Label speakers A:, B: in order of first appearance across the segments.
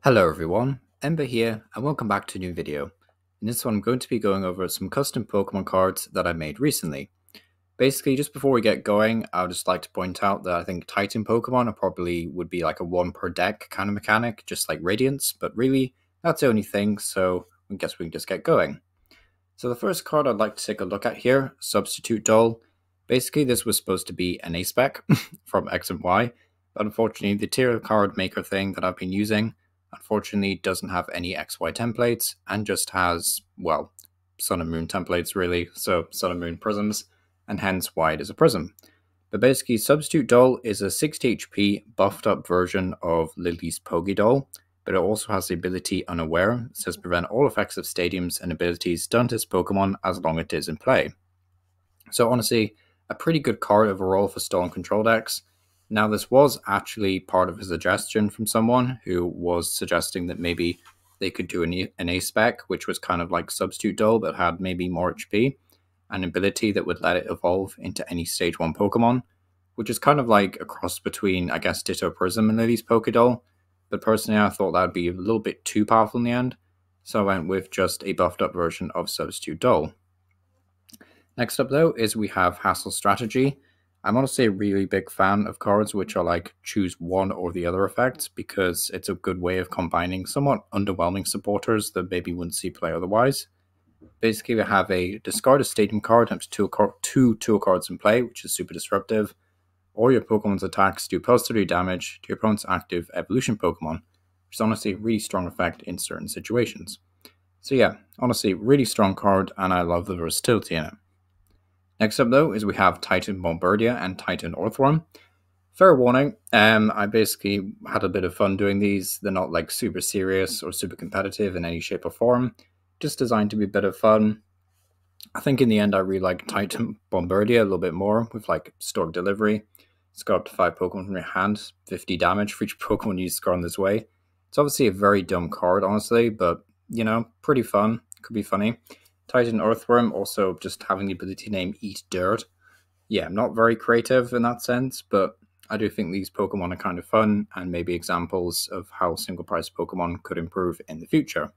A: Hello everyone, Ember here and welcome back to a new video. In this one I'm going to be going over some custom Pokemon cards that I made recently. Basically, just before we get going, I would just like to point out that I think Titan Pokemon are probably would be like a one per deck kind of mechanic, just like Radiance, but really that's the only thing, so I guess we can just get going. So the first card I'd like to take a look at here, Substitute Doll. Basically this was supposed to be an A-Spec from X and Y, but unfortunately the tier card maker thing that I've been using unfortunately doesn't have any XY templates and just has, well, Sun and Moon templates really, so Sun and Moon prisms, and hence why it is a prism. But basically, Substitute Doll is a 60 HP buffed up version of Lily's Pokédoll, but it also has the ability Unaware, it says prevent all effects of stadiums and abilities done to this Pokemon as long as it is in play. So honestly, a pretty good card overall for Stolen Control decks. Now, this was actually part of a suggestion from someone who was suggesting that maybe they could do an A-Spec, which was kind of like Substitute Doll, but had maybe more HP, an ability that would let it evolve into any Stage 1 Pokemon, which is kind of like a cross between, I guess, Ditto Prism and Lily's Pokédoll, but personally I thought that would be a little bit too powerful in the end, so I went with just a buffed up version of Substitute Doll. Next up though is we have Hassle Strategy. I'm honestly a really big fan of cards which are like choose one or the other effects because it's a good way of combining somewhat underwhelming supporters that maybe wouldn't see play otherwise. Basically we have a discard a stadium card times two tool cards in play, which is super disruptive. All your Pokemon's attacks do plus 30 damage to your opponent's active evolution Pokemon, which is honestly a really strong effect in certain situations. So yeah, honestly really strong card and I love the versatility in it. Next up though is we have Titan Bombirdier and Titan Orthworm. Fair warning, I basically had a bit of fun doing these. They're not like super serious or super competitive in any shape or form, just designed to be a bit of fun. I think in the end I really like Titan Bombirdier a little bit more with like Stork Delivery. It's got up to 5 Pokemon from your hand, 50 damage for each Pokemon you score in this way. It's obviously a very dumb card honestly, but you know, pretty fun, could be funny. Titan Earthworm also just having the ability to name Eat Dirt. Yeah, not very creative in that sense, but I do think these Pokemon are kind of fun and maybe examples of how single price Pokemon could improve in the future.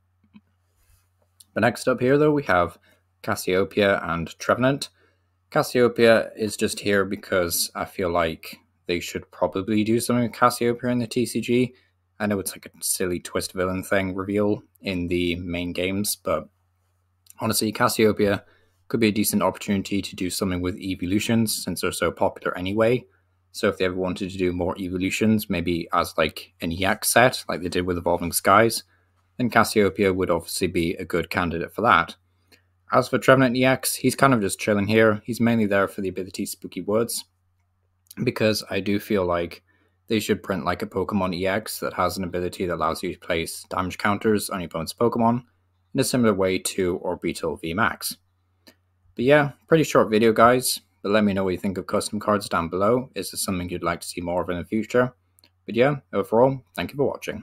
A: But next up here though we have Cassiopeia and Trevenant. Cassiopeia is just here because I feel like they should probably do something with Cassiopeia in the TCG. I know it's like a silly twist villain thing reveal in the main games, but honestly, Cassiopeia could be a decent opportunity to do something with evolutions since they're so popular anyway. So if they ever wanted to do more evolutions, maybe as like an EX set, like they did with Evolving Skies, then Cassiopeia would obviously be a good candidate for that. As for Trevenant EX, he's kind of just chilling here. He's mainly there for the ability Spooky Woods, because I do feel like they should print like a Pokemon EX that has an ability that allows you to place damage counters on your opponent's Pokemon, in a similar way to Orbital VMAX. But yeah, pretty short video guys, but let me know what you think of custom cards down below. Is this something you'd like to see more of in the future? But yeah, overall, thank you for watching.